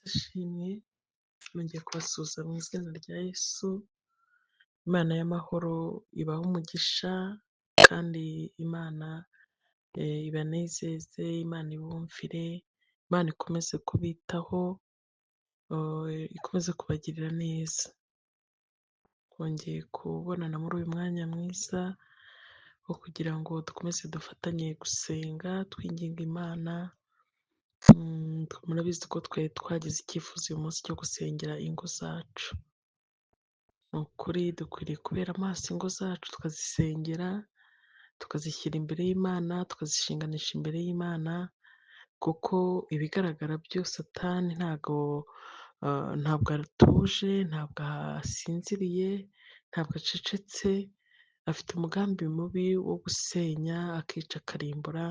Ndashimye nongeye kubasuhuza mu izina rya Yesu, Imana y'amahoro ibahe umugisha kandi Imana ibanezeze, Imana ibumvire, Imana ikomeze kubitaho, ikomeze kubagirira neza. Twongeye kubonana muri uyu mwanya mwiza wo kugira ngo dukomeze dufatanye gusenga twinginga Imana. Murabizi ko twari twagize icyifuzo uyu munsi cyo gusengera ingo zacu. Ni ukuri dukwiriye kubera amaso ingo zacu tukazisengera, tukazishyira imbere y'Imana, tukazishinganisha imbere y'Imana, kuko ibigaragara byose Satani ntabwo atuje, ntabwo asinziriye, ntabwo acecetse, afite umugambi mubi wo gusenya, akica, akarimbura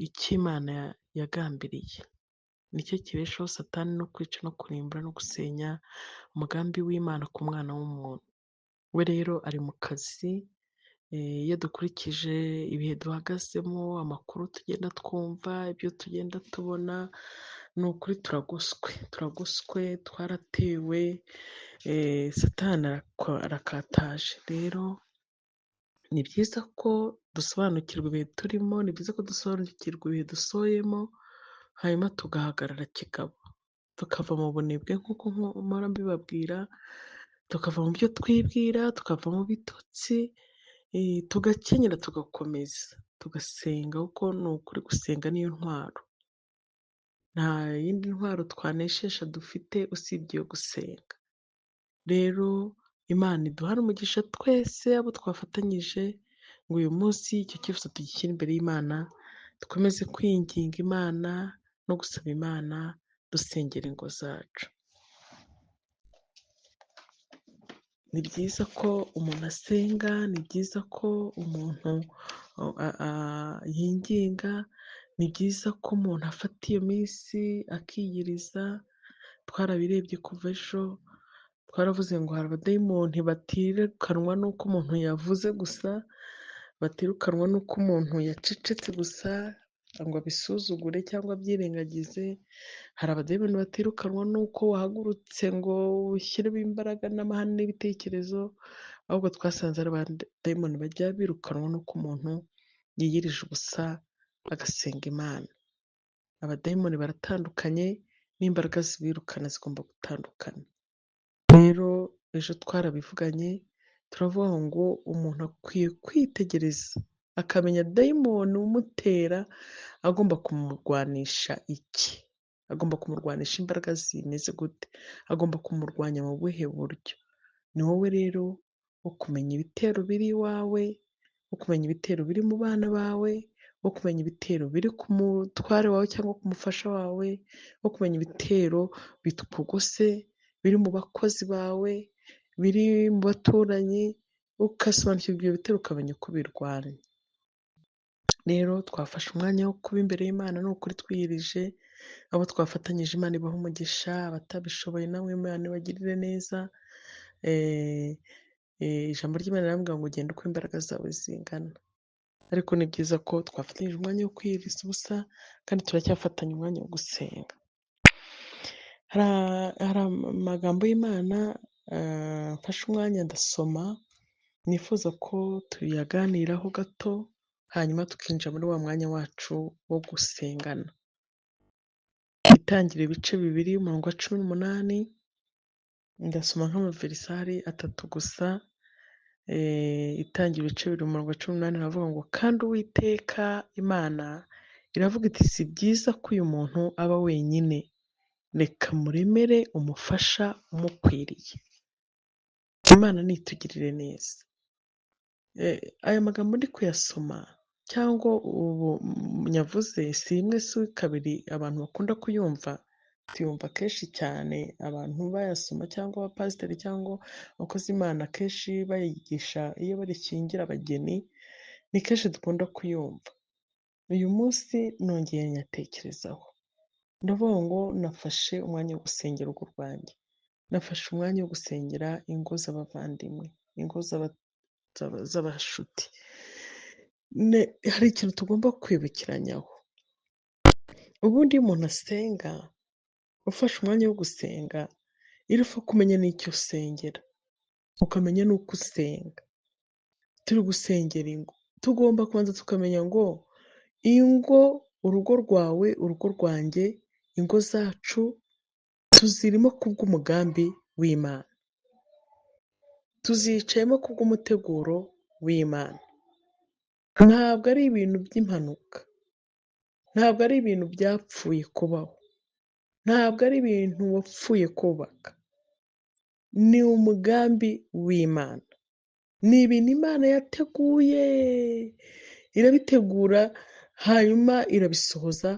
icyo Imana yagambiriye. Nicyo kibeshaho Satani, no kwica no kurimbura no gusenya umugambi w'Imana ku mwana w'umuntu. We rero ari mu kazi. Iyo dukurikije ibihe duhagazemo, amakuru tugenda twumva, ibyo tugenda tubona, ni ukuri turagoswe, twaratewe, Satani arakataje. Rero ni byiza ko dusobanukirwa ibihe turimo, ni byiza ko dusobanukirwa ibihe dusohoyemo, hanyuma tugahagarara kigabo, tukava mu bunebwe nk'uko mpora mbibabwira, tukava mu byo twibwira, tukava mu bitotsi, tugakenyera tugakomeza tugasenga, kuko ni ukuri gusenga niyo ntwaro. Nta yindi ntwaro twaneshesha dufite usibye iyo gusenga. Rero Imana iduhane umugisha twese abo twafatanyije ngo uyu munsi icyo cyifuzo tugishyire imbere y'Imana, dukomeze kwinginga Imana no gusaba Imana dusengera ingo zacu. Ni byiza ko umuntu asenga, ni byiza ko umuntu yinginga, ni byiza ko umuntu afata iyo minsi akiyiriza. Twarabirebye kuva ejo, twaravuze ngo hari abadayimoni batirukanwa n'uko umuntu yavuze gusa, batirukanwa n'uko umuntu yacecetse gusa ngo abisuzugure cyangwa abyirengagize. Hari abadayimoni batirukanwa n'uko wahagurutse ngo ushyiremo imbaraga n'amahane n'ibitekerezo, ahubwo twasanze ari abadayimoni bajya birukanwa n'uko umuntu yiyirije ubusa agasenga Imana. Abadayimoni baratandukanye, n'imbaraga zibirukana zigomba gutandukana. Rero ejo twarabivuganye, turavuga ngo umuntu akwiye kwitegereza akamenya dayimoni umutera, agomba kumurwanisha iki, agomba kumurwanisha imbaraga zimeze gute, agomba kumurwanya mu buhe buryo. Ni wowe rero wo kumenya ibitero biri iwawe, wo kumenya ibitero biri mu bana bawe, wo kumenya ibitero biri ku mutware wawe cyangwa ku mufasha wawe, wo kumenya ibitero bitukugose biri mu bakozi bawe, biri mu baturanyi, ugasobanukirwa ibyo bitero ukamenya uko birwanya. Rero twafashe umwanya wo kuba imbere y'Imana, ni ukuri twiyirije, abo twafatanyije Imana ibahe umugisha, abatabishoboye namwe Imana ibagirire neza. Ijambo ry'Imana riravuga ngo ugende uko imbaraga zawe zingana. Ariko ni byiza ko twafatanyije umwanya wo kwiyiriza ubusa, kandi turacyafatanya umwanya wo gusenga. Hari amagambo y'Imana mfashe umwanya ndasoma, nifuza ko tuyaganiraho gato, hanyuma tukinjira muri wa mwanya wacu wo gusengana. Itangira ibice 2 umurongo wa 18, ndasoma nk'amaverisari 3 gusa. Itangira ibice 2 umurongo wa 18 iravuga ngo kandi Uwiteka Imana iravuga iti si byiza ko uyu muntu aba wenyine, reka muremere umufasha umukwiriye. Imana nitugirire neza. Aya magambo ndi kuyasoma cyangwa ubu nyavuze si rimwe si kabiri abantu bakunda kuyumva, tuyumva kenshi cyane abantu bayasoma, cyangwa abapasiteri cyangwa abakozi Imana kenshi bayigisha iyo barishyingira abageni, ni kenshi dukunda kuyumva. Uyu munsi nongeye nyatekerezaho, ndavuga ngo nafashe umwanya wo gusengera urugo rwanjye, nafashe umwanya wo gusengera ingo z'abavandimwe, ingo z'abashuti. Hari ikintu tugomba kwibukiranyaho. Ubundi iyo umuntu asenga ufashe umwanya wo gusenga iriho kumenya n'icyo usengera, ukamenya n'uko usenga. Turi gusengera ingo, tugomba kubanza tukamenya ngo ingo, urugo rwawe, urugo rwanjye, ingo zacu tuzirimo kubw'umugambi w'Imana, tuzicayemo kubw'umuteguro w'Imana. Ntabwo ari ibintu by'impanuka, ntabwo ari ibintu byapfuye kubaho, ntabwo ari ibintu wapfuye kubaka, ni umugambi w'Imana, ni ibintu Imana yateguye, irabitegura hanyuma irabisohoza.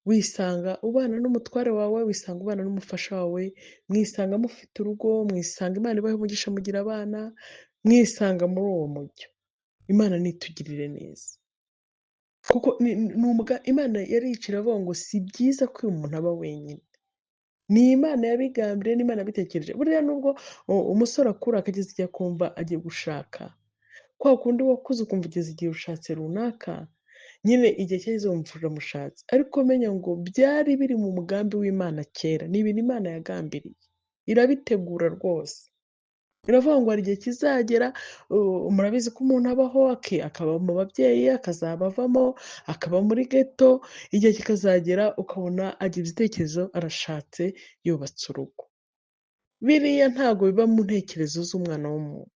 Wisanga ubana n'umutware wawe, wisanga ubana n'umufasha wawe, mwisanga mufite urugo, mwisanga Imana ibaha umugisha mugira abana, mwisanga muri uwo mujyo. Imana nitugirire neza, kuko Imana yaricira avuga ngo si byiza ko uyu muntu aba wenyine. Ni Imana yabigambiriye, ni Imana yabitekereje. Buriya nubwo umusore akura akageza igihe akumva agiye gushaka, kwa kundi wakuze ukumva ugeze igihe ushatse runaka, nyine igihe cyageze wumva uramushatse, ariko menya ngo byari biri mu mugambi w'Imana kera, ni ibintu Imana yagambiriye, irabitegura rwose. Iravuga ngo hari igihe kizagera, murabizi ko umuntu abaho akaba mu babyeyi, akazaba avamo, akaba muri geto, igihe kikazagera ukabona agize ibitekerezo, arashatse, yubatse urugo. Biriya ntabwo biba mu ntekerezo z'umwana w'umuntu,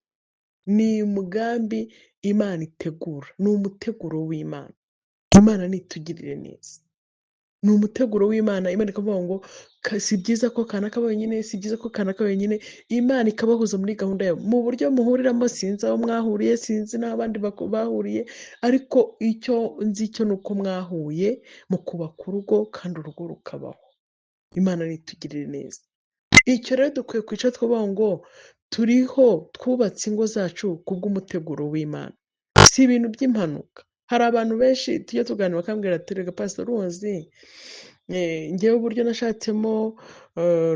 ni umugambi Imana itegura, ni umuteguro w'Imana. Imana nitugirire neza, ni umuteguro w'Imana. Imana ikavuga ngo si byiza ko kanaka aba wenyine, si byiza ko kanaka aba wenyine. Imana ikabahuza muri gahunda yabo, mu buryo muhuriramo sinzi aho mwahuriye, sinzi n'aho abandi bahuriye, ariko icyo nzi cyo ni uko mwahuye mu kubaka urugo kandi urugo rukabaho. Imana nitugirire neza. Icyo rero dukwiye kwicara tukavuga ngo turiho twubatse ingo zacu kubw'umuteguro w'Imana, si ibintu by'impanuka. Hari abantu benshi tujya tuganira bakambwira ati rega pastor uruzi, njyewe uburyo nashatsemo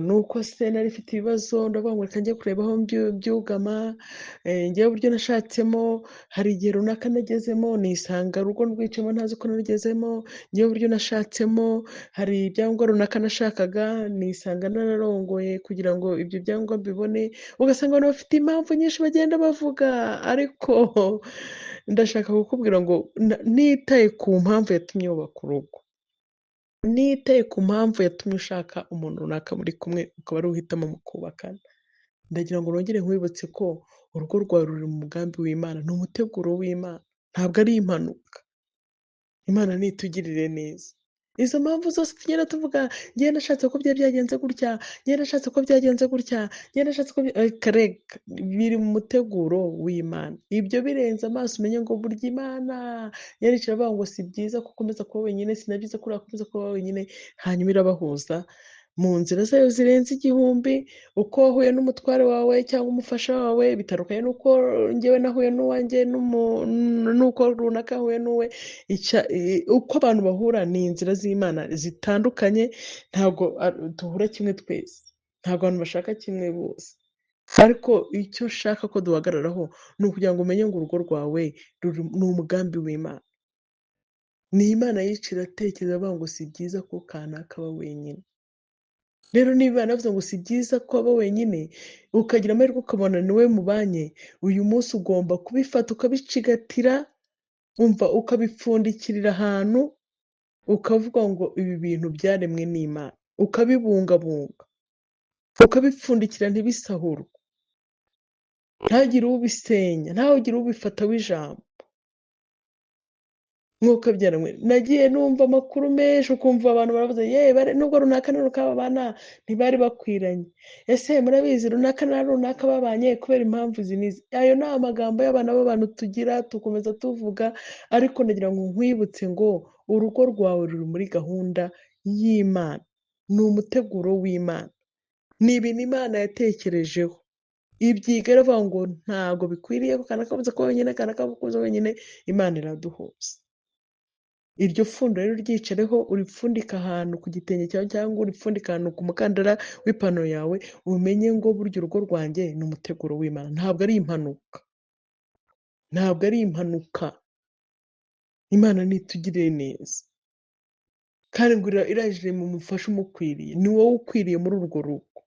nuko se nari mfite ibibazo, ndavuga ngo reka njye kureba aho mbyugama, njyewe uburyo nashatsemo hari igihe runaka nagezemo nisanga urugo rwicayemo ntazi ko narugezemo, njyewe uburyo nashatsemo hari ibyangombwa runaka nashakaga nisanga nararongoye kugira ngo ibyo byangombwa mbibone. Ugasanga abantu bafite impamvu nyinshi bagenda bavuga, ariko ndashaka kukubwira ngo nitaye ku mpamvu yatumye wubaka urugo, nitaye ku mpamvu yatumye ushaka umuntu runaka muri kumwe ukaba ari uhitamo mu kubakana, ndagira ngo nongere nkwibutse ko urugo rwawe ruri mu mugambi w'Imana, ni umuteguro w'Imana, ntabwo ari impanuka. Imana nitugirire neza. Izo mpamvu zose tugenda tuvuga, njyewe nashatse ko byari byagenze gutya, njyewe nashatse ko byagenze gutya, njyewe nashatse ko reka biri mu muteguro w'Imana. Ibyo birenze amaso umenye ngo burya Imana yaricara avuga ngo si byiza ko ukomeza kuba wenyine, si na byiza ko urakomeza kuba wenyine, hanyuma irabahuza mu nzira zayo zirenze igihumbi. Uko wahuye n'umutware wawe cyangwa umufasha wawe bitandukanye n'uko njyewe nahuye n'uwanjye, n'uko runaka yahuye n'uwe. Uko abantu bahura ni inzira z'Imana zitandukanye, ntabwo duhura kimwe twese, ntabwo abantu bashaka kimwe bose, ariko icyo ushaka ko duhagararaho ni ukugira ngo umenye ngo urugo rwawe ni umugambi w'Imana. Ni Imana yicira atekereza avuga ngo si byiza ko kanaka aba wenyine. Rero niba yanavuze ngo si byiza ko aba wenyine, ukagira amahirwe ukabona niwe mubanye, uyu munsi ugomba kubifata ukabicigatira, umva ukabipfundikirira ahantu, ukavuga ngo ibi bintu byaremwe n'Imana, ukabibungabunga, ukabipfundikira ntibisahurwe, ntagire ubisenya, ntagire ubifataho ijambo. Nk'uko byaramwe nagiye numva amakuru menshi ukumva abantu baravuze nubwo runaka na runaka babana ntibari bakwiranye, ese murabizi runaka na runaka babanye kubera impamvu izi n'izi. Ayo ni amagambo y'abana b'abantu tugira tukomeza tuvuga, ariko nagira ngo nkwibutse ngo urugo rwawe ruri muri gahunda y'Imana, ni umuteguro w'Imana, ni ibintu Imana yatekerejeho. Ibyiga iravuga ngo ntabwo bikwiriye ko kanaka abuze ko wenyine, kanaka abuze wenyine, Imana iraduhuza. Iryo pfundo rero uryicareho, uripfundika ahantu ku gitenge cyawe cyangwa uripfundika ahantu ku mukandara w'ipantaro yawe, umenye ngo burya urugo rwanjye ni umuteguro w'Imana, ntabwo ari impanuka, ntabwo ari impanuka. Imana nitugirire neza kandi ngo irangije mu mufasha umukwiriye, ni wowe ukwiriye muri urwo rugo,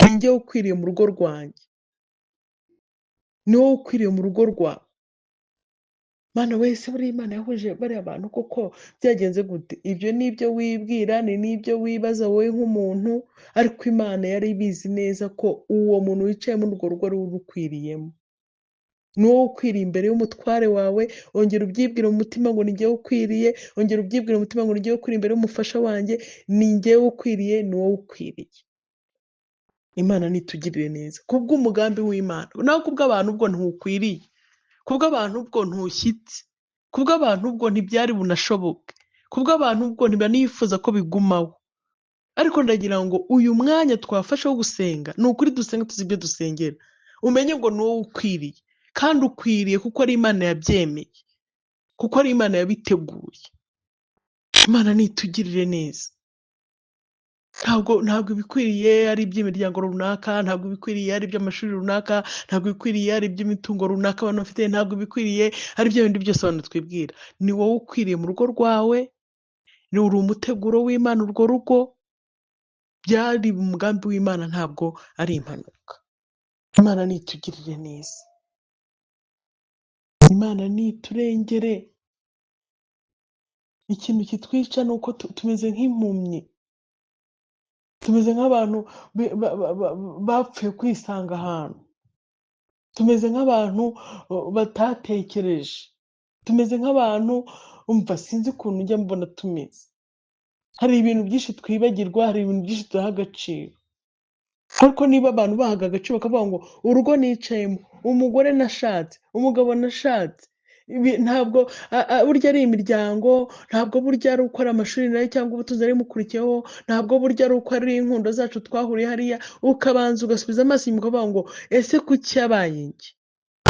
ni njyewe ukwiriye mu rugo rwanjye, ni wowe ukwiriye mu rugo rwawe. Mana wese buriya Imana yahuje bariya bantu koko byagenze gute? Ibyo ni ibyo wibwira, ni n'ibyo wibaza wowe nk'umuntu, ariko Imana yari ibizi neza ko uwo muntu wicaye muri urwo rugo ari we urukwiriyemo. Ni wowe ukwiriye imbere y'umutware wawe, ongera ubyibwire mu mutima ngo ni njyewe ukwiriye, ongera ubyibwire mu mutima ngo ni njyewe ukwiriye imbere y'umufasha wanjye, ni njyewe ukwiriye, ni wowe ukwiriye. Imana nitugirire neza kubw'umugambi w'Imana, naho kubw'abantu ubwo ntukwiriye, kubw'abantu ubwo ntushyitse, kubw'abantu ubwo ntibyari bunashoboke, kubw'abantu ubwo ntibanifuza ko bigumaho. Ariko ndagira ngo uyu mwanya twafashe wo gusenga, ni ukuri dusenga tuzi ibyo dusengera, umenye ngo ni wowe ukwiriye, kandi ukwiriye kuko ari Imana yabyemeye, kuko ari Imana yabiteguye. Imana nitugirire neza. Ntabwo ibikwiriye ari iby'imiryango runaka, ntabwo ibikwiriye ari iby'amashuri runaka, ntabwo ibikwiriye ari iby'imitungo runaka abantu bafite, ntabwo ibikwiriye ari bya bindi byose abantu twibwira. Ni wowe ukwiriye mu rugo rwawe, ni uri umuteguro w'Imana urwo rugo, byari umugambi w'Imana, ntabwo ari impanuka. Imana nitugirire neza, Imana niturengere. Ikintu kitwica ni uko tumeze nk'impumyi, tumeze nk'abantu bapfuye kwisanga ahantu, tumeze nk'abantu batatekereje, tumeze nk'abantu umva sinzi ukuntu njya mbona tumeze. Hari ibintu byinshi twibagirwa, hari ibintu byinshi tudaha agaciro, ariko niba abantu bahaga agaciro bakavuga ngo urugo nicayemo, umugore nashatse, umugabo nashatse, ntabwo burya ari imiryango, ntabwo burya ari uko ari amashuri nayo cyangwa ubutunzi ari mukurikiyeho, ntabwo burya ari uko ari inkundo zacu twahuriye hariya, ukabanza ugasubiza amaso inyuma ukavuga ngo ese kuki yabaye njye?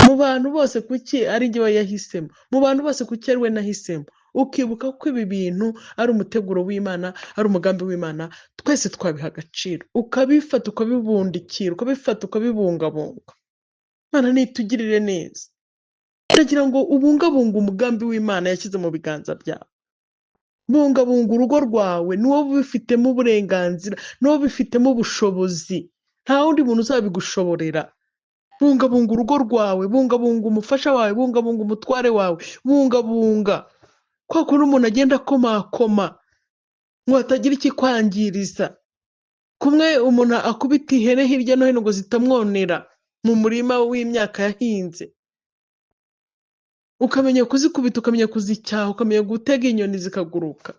Mu bantu bose kuki ari njye we yahisemo? Mu bantu bose kuki ari we nahisemo? Ukibuka ko ibi bintu ari umuteguro w'Imana, ari umugambi w'Imana, twese twabiha agaciro, ukabifata ukabibundikira, ukabifata ukabibungabunga. Imana nitugirire neza. Ndagira ngo ubungabunge umugambi w'Imana yashyize mu biganza byawe. Bungabunga urugo rwawe, ni wowe ubifitemo uburenganzira, ni wowe ubifitemo ubushobozi, nta wundi muntu uzabigushoborera. Bungabunga urugo rwawe, bungabunga umufasha wawe, bungabunga umutware wawe, bungabunga. Kwa kuntu umuntu agenda akomakoma ngo hatagira ikikwangiriza, kumwe umuntu akubita ihene hirya no hino ngo zitamwonera mu murima w'imyaka yahinze, ukamenya kuzikubita, ukamenya kuzicyaha, ukamenya gutega inyoni zikaguruka.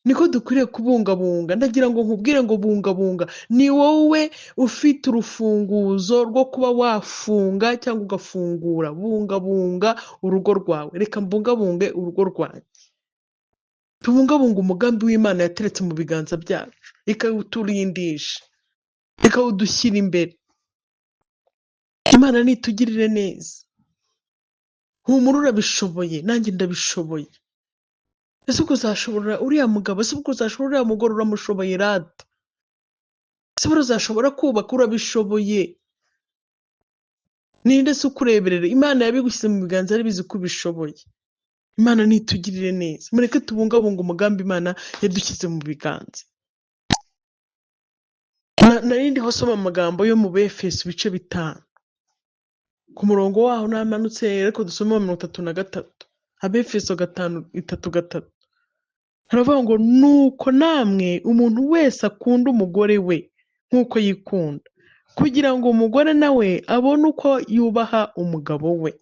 Niko dukwiriye kubungabunga. Ndagira ngo nkubwire ngo bungabunga, ni wowe ufite urufunguzo rwo kuba wafunga cyangwa ugafungura. Bungabunga urugo rwawe. Reka mbungabunge urugo rwanjye, tubungabunga umugambi w'Imana yateretse mu biganza byacu, ikawuturindisha, ikawudushyira imbere. Imana nitugirire neza. Humura urabishoboye, nanjye ndabishoboye. Ese ubwo uzashobora uriya mugabo? Ese ubwo uzashobora uriya mugore? Uramushoboye rata? Ese ubwo uzashobora kubaka? Urabishoboye. Ninde se ukureberera? Imana yabigushyize mu biganza, yarabizi ko ubishoboye. Imana nitugirire neza. Mureke tubungabunga umugambi Imana yadushyize mu biganza. Narindi hosoma amagambo yo mu Befeso ibice 5 ku murongo waho namanutse, ariko dusoma 33. Abefeso 5:3 haravuga ngo nuko namwe umuntu wese akunda umugore we nk'uko yikunda, kugira ngo umugore nawe abone uko yubaha umugabo we.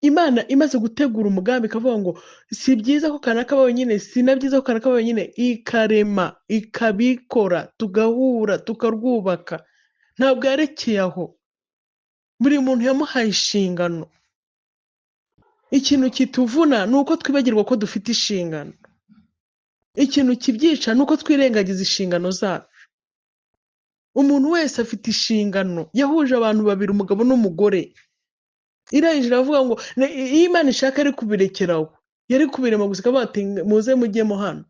Imana imaze gutegura umugambi ikavuga ngo si byiza ko kanaka aba wenyine, si na byiza ko kanaka aba wenyine, ikarema, ikabikora, tugahura, tukarwubaka. Ntabwo yarekeye aho, buri muntu yamuhaye inshingano. Ikintu kituvuna ni uko twibagirwa ko dufite inshingano. Ikintu kibyica ni uko twirengagiza inshingano zacu. Umuntu wese afite inshingano. Yahuje abantu babiri, umugabo n'umugore. Irangije iravuga ngo iyo Imana ishaka ari kubirekeraho, yari kubirema gusa ikavuga ati muze mujyemo hano.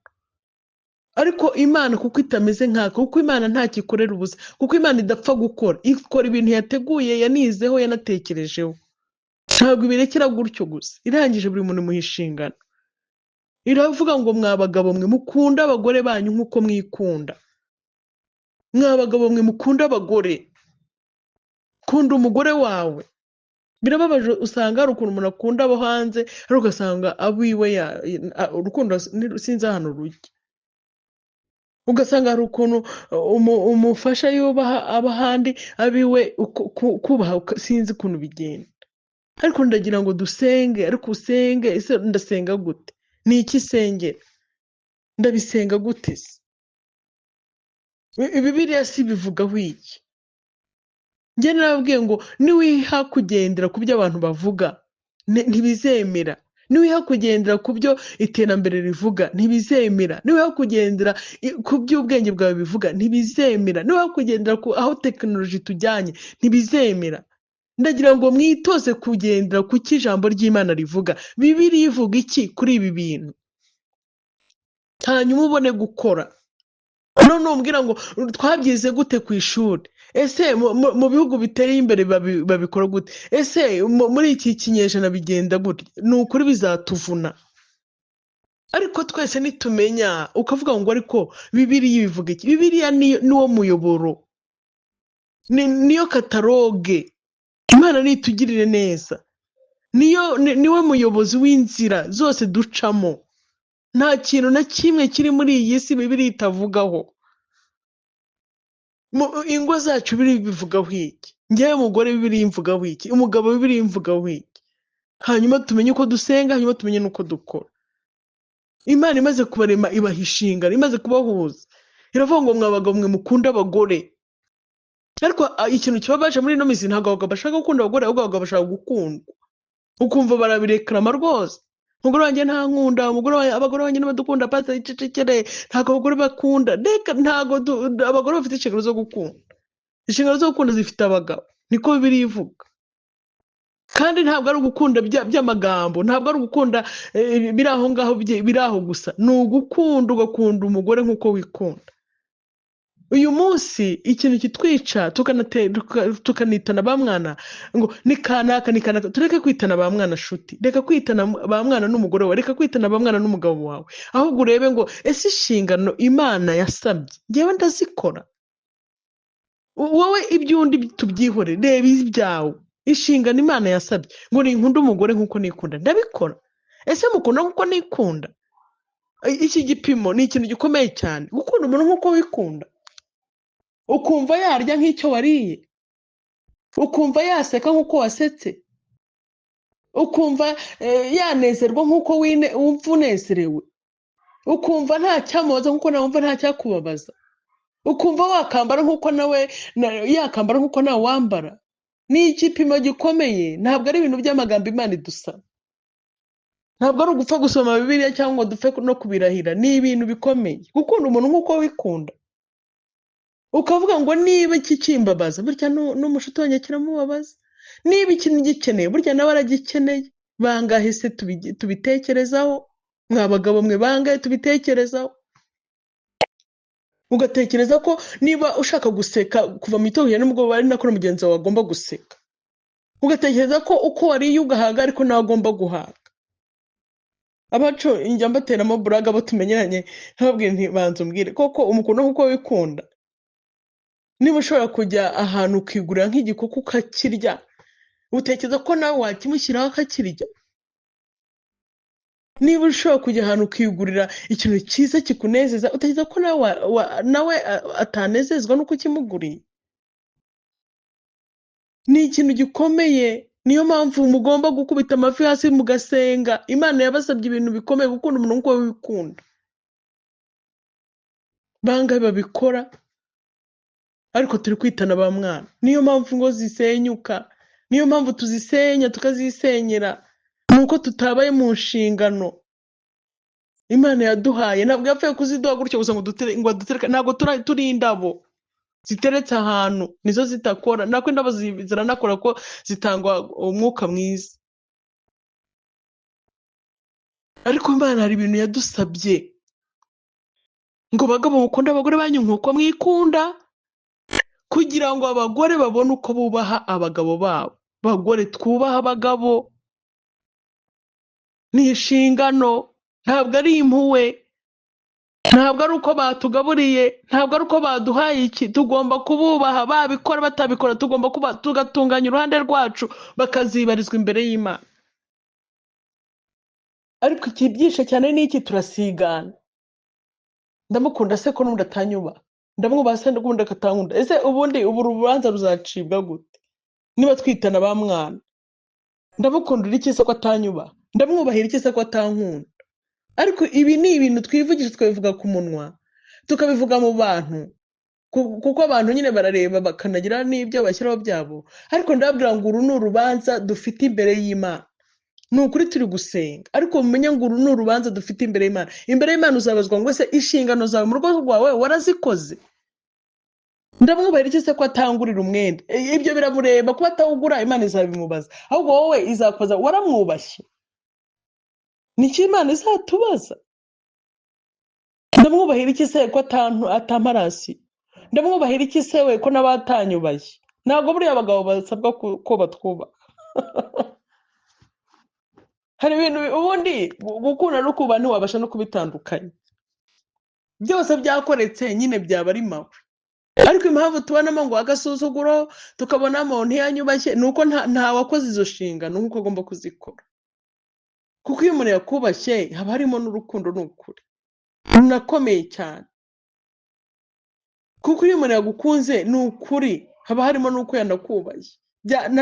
Ariko Imana kuko itameze nkako, kuko Imana ntakikorera ubusa, kuko Imana idapfa gukora, ikora ibintu yateguye, yanizeho, yanatekerejeho. Ntabwo ibirekera gutyo gusa, irangije buri muntu imuha inshingano. iravuga ngo mwa bagabo mwe mukunda abagore banyu nk'uko mwikunda. Mwa bagabo mwe mukunda abagore, kunda umugore wawe. Birababaje usanga hari ukuntu umuntu akunda abo hanze ariko ugasanga abiwe urukundo sinzi ahantu rujya. Ugasanga hari ukuntu umufasha yubaha abahandi abiwe kubaha sinzi ukuntu bigenda. Ariko ndagira ngo dusenge, ariko usenge ese ndasenga gute? Ni iki sengera? Ndabisenga gute se? Bibiliya si bivugaho iki? Njye narabwiye ngo niwiha kugendera ku byo abantu bavuga ntibizemera. Niwiha kugendera ku byo iterambere rivuga ntibizemera. Niwiha kugendera ku by'ubwenge bwawe bivuga ntibizemera. Niwiha kugendera aho tekinoloji tujyanye ntibizemera. Ndagira ngo mwitoze kugendera ku cy'ijambo ry'Imana rivuga. Bibiliya ivuga iki kuri ibi bintu? Hanyuma ubone gukora. None umbwira ngo twabyize gute ku ishuri? Ese mu bihugu biteye imbere babikora gute? Ese muri iki kinyejana bigenda gute? Ni ukuri bizatuvuna. Ariko twese nitumenya ukavuga ngo ariko Bibiliya ibivuga iki? Bibiliya niwo muyoboro, niyo kataloge. Imana nitugirire neza, niwe muyobozi w'inzira zose ducamo. Nta kintu na kimwe kiri muri iyi si Bibiliya itavugaho. Ingo zacu bivugaho iki? Njyewe umugore Bibiliya imvugaho iki? Umugabo Bibiliya imvugaho iki? Hanyuma tumenye uko dusenga, hanyuma tumenye n'uko dukora. Imana imaze kubarema ibaha inshingano, imaze kubahuza, iravuga ngo mwa bagabo mwe mukunda abagore. Ariko ikintu kibabaje muri ino minsi ntabwo abagabo bashaka gukunda abagore, ahubwo abagabo bashaka gukundwa. Ukumva barabirekarama rwose. Umugore wanjye nta nkunda, abagore wanjye n'abadukunda pata icecekere, ntabwo abagore bakunda. Ntabwo abagore bafite inshingano zo gukunda. Inshingano zo gukunda zifite abagabo, niko Bibiliya ivuga. Kandi ntabwo ari ugukunda by'amagambo, ntabwo ari ugukunda biri aho ngaho biri aho gusa. Ni ugukunda, ugakunda umugore nk'uko wikunda. Uyu munsi ikintu kitwica tukanitana ba mwana ngo ni kanaka. Tureke kwitana ba mwana shuti, reka kwitana ba mwana n'umugore wawe, reka kwitana ba mwana n'umugabo wawe. Ahubwo urebe ngo ese inshingano Imana yasabye njyewe ndazikora? Wowe iby'undi tubyihore, reba ibyawe. Inshingano Imana yasabye ngo ninkunda umugore nk'uko nikunda, ndabikora. Ese mukunda nk'uko nikunda? Iki gipimo ni ikintu gikomeye cyane, gukunda umuntu nk'uko wikunda. Ukumva yarya nk'icyo wariye, ukumva yaseka nk'uko wasetse, ukumva yanezerwa nk'uko wumva unezerewe, ukumva nta cyamubaza nk'uko nawe wumva nta cyakubabaza, ukumva wakambara nk'uko nawe yakambara nk'uko nawe wambara. Ni igipimo gikomeye, ntabwo ari ibintu by'amagambo Imana idusaba. Ntabwo ari ugupfa gusoma Bibiliya cyangwa ngo dupfe no kubirahira. Ni ibintu bikomeye, gukunda umuntu nk'uko wikunda. Ukavuga ngo niba iki kimbabaza burya n'umushuti wanjye kiramubabaza, niba ikintu gikeneye burya nawe aragikeneye. Bangahe se tubitekerezaho? Mwa bagabo mwe bangahe tubitekerezaho? Ugatekereza ko niba ushaka guseka kuva mu gitondo n'umugoroba ari nako mugenzi wawe agomba guseka. Ugatekereza ko uko wariye ugahaga ariko nawe agomba guhaga. Abacu njya mbateramo buraga abo tumenyeranye, ntababwire nti banza umbwire koko umukunda nk'uko wikunda. Niba ushobora kujya ahantu ukigurira nk'igikoko ukakirya, utekereza ko nawe wakimushyiraho akakirya? Niba ushobora kujya ahantu ukigurira ikintu cyiza kikunezeza, utekereza ko nawe atanezezwa nuko ukimuguriye? Ni ikintu gikomeye. Niyo mpamvu mugomba gukubita amavi hasi mugasenga. Imana yabasabye ibintu bikomeye, gukunda umuntu nk'uko wikunda. Bangahe babikora? Ariko turi kwitana ba mwana. Niyo mpamvu ngo zisenyuka, niyo mpamvu tuzisenya tukazisenyera, nuko tutabaye mu nshingano Imana yaduhaye. Ntabwo yapfuye kuziduha gutyo gusa ngo dutereka. Ntabwo turi indabo ziteretse ahantu nizo zitakora. Nako indabo ziranakora ko zitangwa umwuka mwiza. Ariko Imana hari ibintu yadusabye ngo bagabo mukunda abagore banyu nk'uko mwikunda, kugira ngo abagore babone uko bubaha abagabo babo. Bagore twubaha abagabo, ni inshingano. ntabwo ari impuhwe, ntabwo ari uko batugaburiye, ntabwo ari uko baduhaye iki. Tugomba kububaha, babikora batabikora tugomba tugatunganya uruhande rwacu bakazibarizwa imbere y'Imana. Ariko ikibyishe cyane ni iki, turasigana. Ndamukunda se ko n'ubundi atanyubaha, ndamwubaha se n'ubundi akatankunda. Ese ubundi ubu urubanza ruzacibwa gute niba twitana ba mwana? Ndamukundira iki se ko atanyubaha, ndamwubahira iki se ko atankunda? Ariko ibi ni ibintu twivugisha, twabivuga ku munwa tukabivuga mu bantu, kuko abantu nyine barareba bakanagira n'ibyo bashyiraho byabo. Ariko ndababwira ngo uru ni urubanza dufite imbere y'Imana. Ni ukuri turi gusenga, ariko mumenye ngo uru ni urubanza dufite imbere y'Imana. Imbere y'Imana uzabazwa ngo ese inshingano zawe mu rugo rwawe warazikoze? Ndamwubahira iki se ko atangurira umwenda? Ibyo biramureba, kuba atawugura Imana izabimubaza, ahubwo wowe izakubaza waramwubashye. Niki Imana izatubaza? Ndamwubahira iki se ko atamparasi? Ndamwubahira iki se we ko n'abatanyubashye? Ntabwo buriya abagabo basabwa ko batwubaha. Hari ibintu ubundi gukunda no kubaha ntiwabasha no kubitandukanya. Byose byakoretse nyine byaba ari mawe. Ariko impamvu tubonamo ngo agasuzuguro, tukabonamo ntiyanyubashye, ni uko nta wakoze izo nshingano nk'uko agomba kuzikora. Kuko iyo umuntu yakubashye haba harimo n'urukundo, ni ukuri runakomeye cyane. Kuko iyo umuntu yagukunze ni ukuri haba harimo n'uko yanakubashye,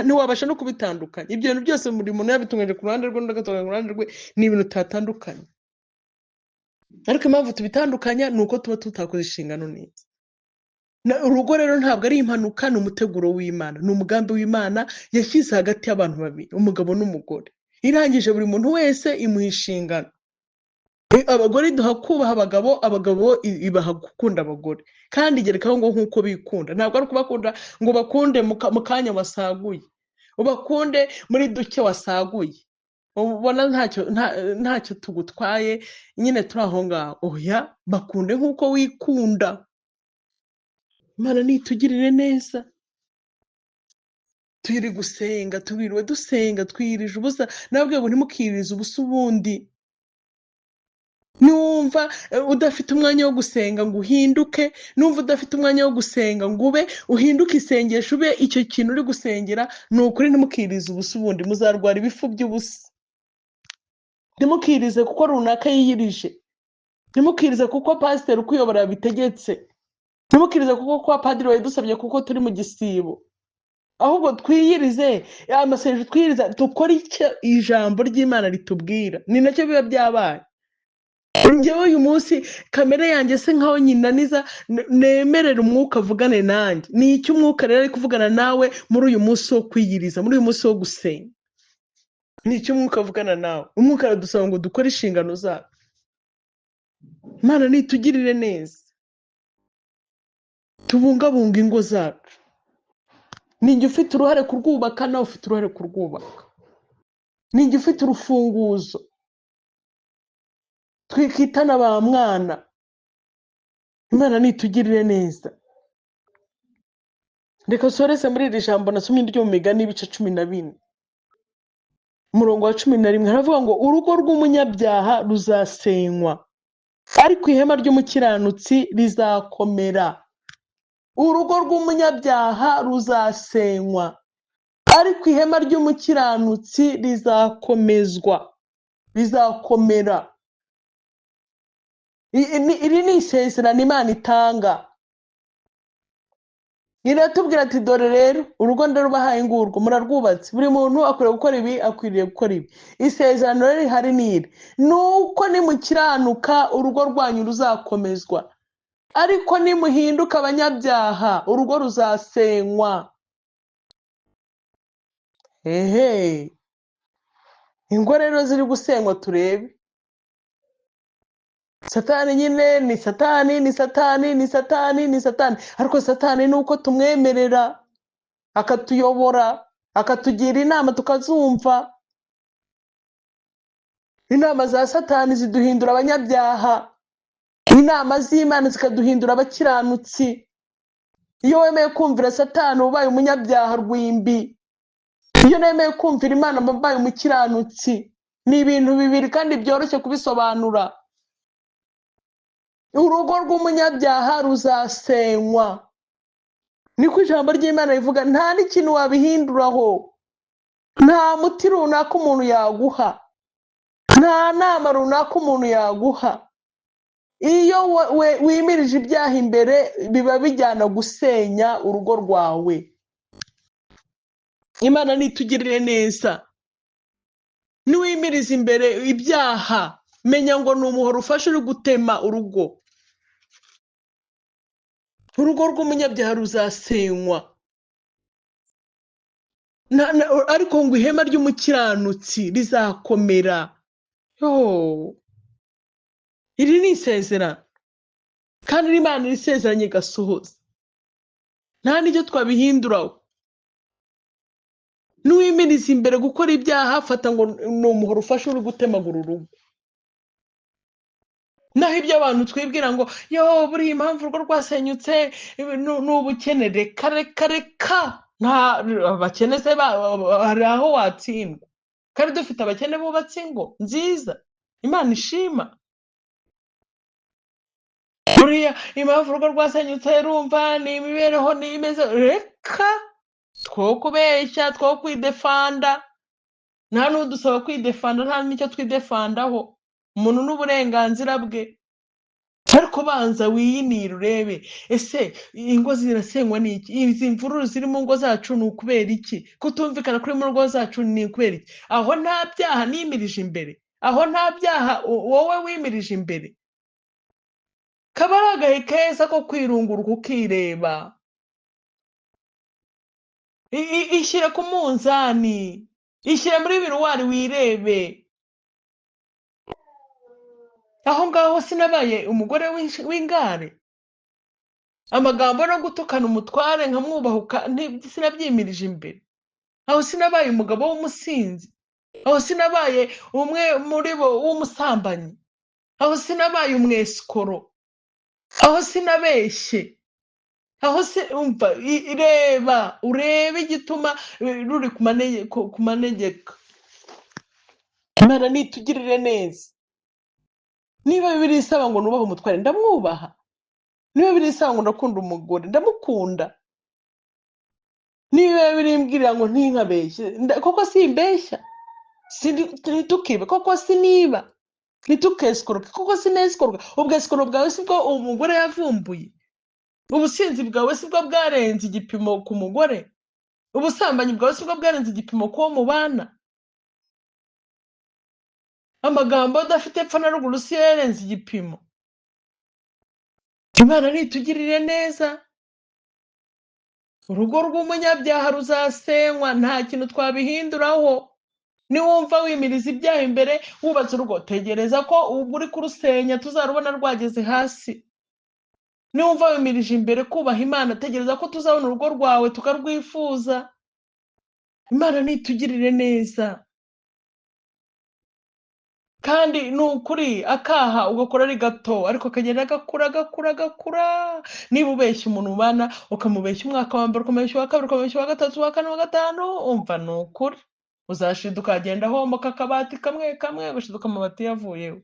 ntiwabasha no kubitandukanya. Ibyo bintu byose buri muntu yabitunganyije ku ruhande rwe n'agatunganya ku ruhande rwe, ni ibintu tutatandukanye. Ariko impamvu tubitandukanya ni uko tuba tutakoze inshingano neza. Urugo rero ntabwo ari impanuka, ni umuteguro w'Imana, ni umugambi w'Imana yashyize hagati y'abantu babiri, umugabo n'umugore. Irangije buri muntu wese imuha inshingano. Abagore duha kubaha abagabo, abagabo ibaha gukunda abagore, kandi igerekaho ngo nk'uko bikunda. Ntabwo ari ukubakunda ngo bakunde mu kanya wasaguye, ubakunde muri duke wasaguye, ubona ntacyo tugutwaye, nyine turi aho ngaho. Oya, bakunde nk'uko wikunda. Imana nitugirire neza. Turi gusenga, tubiriwe dusenga, twirije ubusa. Nababwiye ngo ntimukirize ubusa ubundi. Numva udafite umwanya wo gusenga ngo uhinduke, numva udafite umwanya wo gusenga ngo ube uhinduke isengesho, ube icyo kintu uri gusengera. Ni ukuri ntimukirize ubusa ubundi, muzarwara ibifu by'ubusa. Ntimukirize kuko runaka yiyirije, ntimukirize kuko pasiteri ukuyobora yabitegetse, ntimukirize kuko kwa padiri wayidusabye kuko turi mu gisibo. Ahubwo twiyirize amasengesho, twiyiriza dukora icyo ijambo ry'Imana ritubwira. Ni nacyo biba byabaye. Njyewe uyu munsi kamere yanjye se nkaho nyinaniza, nemerera umwuka avugane nanjye. Ni icyo umwuka rero ari kuvugana nawe muri uyu munsi wo kwiyiriza, muri uyu munsi wo gusenga. Ni icyo umwuka avugana nawe. Umwuka aradusaba ngo dukore inshingano zacu. Imana nitugirire neza, tubungabunga ingo zacu. Ninjye ufite uruhare kurwubaka, nawe ufite uruhare kurwubaka. Ninjye ufite urufunguzo. Twikitana ba mwana. Imana nitugirire neza. Reka sorese muri iri jambo nasomye ryo mu Migani ibice 14, umurongo wa 11, haravuga ngo urugo rw'umunyabyaha ruzasenywa, ariko ihema ry'umukiranutsi rizakomera. Urugo rw'umunyabyaha ruzasenywa, ariko ihema ry'umukiranutsi rizakomera. Iri ni isezerano Imana itanga. Iratubwira ati dore rero urugo ndarubahaye ngurwo, murarwubatse, buri muntu akwiriye gukora ibi, akwiriye gukora ibi. Isezerano rero rihari n'iri, nuko nimukiranuka urugo rwanyu ruzakomezwa, ariko nimuhinduka abanyabyaha urugo ruzasenywa. Ingo rero ziri gusenywa turebe. Satani nyine ni satani, ariko satani ni uko tumwemerera akatuyobora, akatugira inama tukazumva. Inama za satani ziduhindura abanyabyaha, inama z'Imana zikaduhindura abakiranutsi. Iyo wemeye kumvira satani ubaye umunyabyaha rwimbi, iyo nemeye kumvira Imana mbaye umukiranutsi. ni ibintu bibiri kandi byoroshye kubisobanura. Urugo rw'umunyabyaha ruzasenywa, niko ijambo ry'Imana rivuga. Nta n'ikintu wabihinduraho, nta muti runaka umuntu yaguha, nta nama runaka umuntu yaguha. Iyo wimirije ibyaha imbere biba bijyana gusenya urugo rwawe. Imana nitugirire neza. Niwimiriza imbere ibyaha, menya ngo ni umuhoro ufashe uri gutema urugo. Urugo rw'umunyabyaha ruzasenywa, ariko ngo ihema ry'umukiranutsi rizakomera. Iri ni isezerano, kandi Imana irisezeranye igasohoza, nta n'icyo twabihinduraho. Niwimiriza imbere gukora ibyaha, fata ngo ni umuhoro ufashe uri gutemagura urugo. Naho ibyo abantu twibwira ngo buriya impamvu urugo rwasenyutse ni ubukene, reka reka reka. Nta abakene se hari aho watsindwa? Kandi dufite abakene bubatse ingo nziza Imana ishima. Buriya impamvu urugo rwasenyutse rumva ni imibereho nimeze, reka two kubeshya, two kwidefanda. Nta n'udusaba kwidefanda, nta n'icyo twidefandaho. Umuntu n'uburenganzira bwe. Ariko banza wiyinire urebe, ese ingo zirasenywa n'iki? Izi mvururu ziri mu ngo zacu ni ukubera iki? Kutumvikana kuri mu ngo zacu ni ukubera iki? Aho nta byaha nimirije imbere, aho nta byaha wowe wimirije imbere, kaba ari agahe keza ko kwirunguruka ukireba. Ishyire ku munzani, ishyire muri biruwari wirebe. Aho ngaho sinabaye umugore w'ingare, amagambo no gutukana umutware nkamwubahuka sinabyimirije imbere. Aho sinabaye umugabo w'umusinzi, aho sinabaye umwe muri bo w'umusambanyi, aho sinabaye umwesikoro, aho sinabeshye, aho umva ireba urebe igituma ruri ku manegeka. Imana nitugirire neza. Niba Bibiliya isaba ngo nubahe umutware, ndamwubaha. Niba Bibiliya isaba ngo ndakunda umugore, ndamukunda. Niba Bibiliya imbwira ngo ntinkabeshye, koko simbeshya. Ntitukibe, koko siniba. Ntitukesikoroke, koko sinesikoroka. Ubwesikoro bwawe si bwo umugore yavumbuye? Ubusinzi bwawe si bwo bwarenze igipimo ku mugore? Ubusambanyi bwawe si bwo bwarenze igipimo k'uwo mubana? Amagambo adafite epfo na ruguru si yarenze igipimo? Imana nitugirire neza. Urugo rw'umunyabyaha ruzasenywa, nta kintu twabihinduraho. Niwumva wimiriza ibyaha imbere wubatse urugo, tegereza ko ubwo uri kurusenya tuzarubona rwageze hasi. Niwumva wimirije imbere kubaha Imana, tegereza ko tuzabona urugo rwawe tukarwifuza. Imana nitugirire neza. Kandi ni ukuri, akaha ugakora ari gato, ariko kagenda gakura. Niba ubeshya umuntu ubana, ukamubeshya umwaka wa mbere, ukamubeshya uwa kabiri, ukamubeshya uwa gatatu, uwa kane, uwa gatanu, umva ni ukuri uzashiduka ukagenda homoka akabati kamwe kamwe, ugashiduka amabati yavuyeho.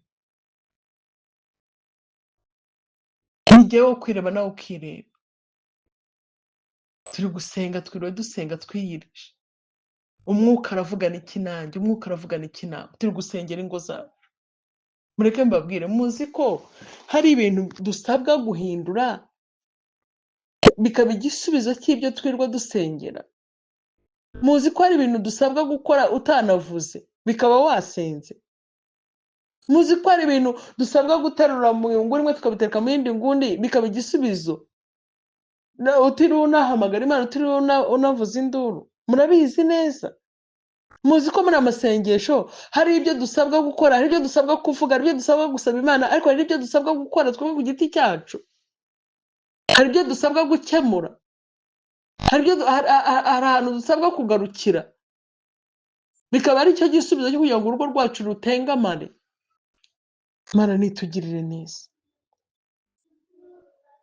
Ni jyewe wo kwireba nawe ukireba. Turi gusenga, twiriwe dusenga twiyirije. Umwuka aravugana iki nanjye, umwuka aravugana iki nawe? Turi gusengera ingo zacu. Mureke mbabwire, muzi ko hari ibintu dusabwa guhindura bikaba igisubizo cy'ibyo twirwa dusengera. Muzi ko hari ibintu dusabwa gukora utanavuze bikaba wasenze. Muzi ko hari ibintu dusabwa guterura mu nguni imwe tukabitereka mu yindi nguni bikaba igisubizo, utiriwe unahamagara Imana, utiriwe unavuza induru. Murabizi neza. Muzi ko muri amasengesho hari ibyo dusabwa gukora, hari ibyo dusabwa kuvuga, hari ibyo dusabwa gusaba Imana, ariko hari ibyo dusabwa gukora twebwe ku giti cyacu. Hari ibyo dusabwa gukemura, hari ahantu dusabwa kugarukira, bikaba ari cyo gisubizo cyo kugira ngo urugo rwacu rutengamare. Imana nitugirire neza.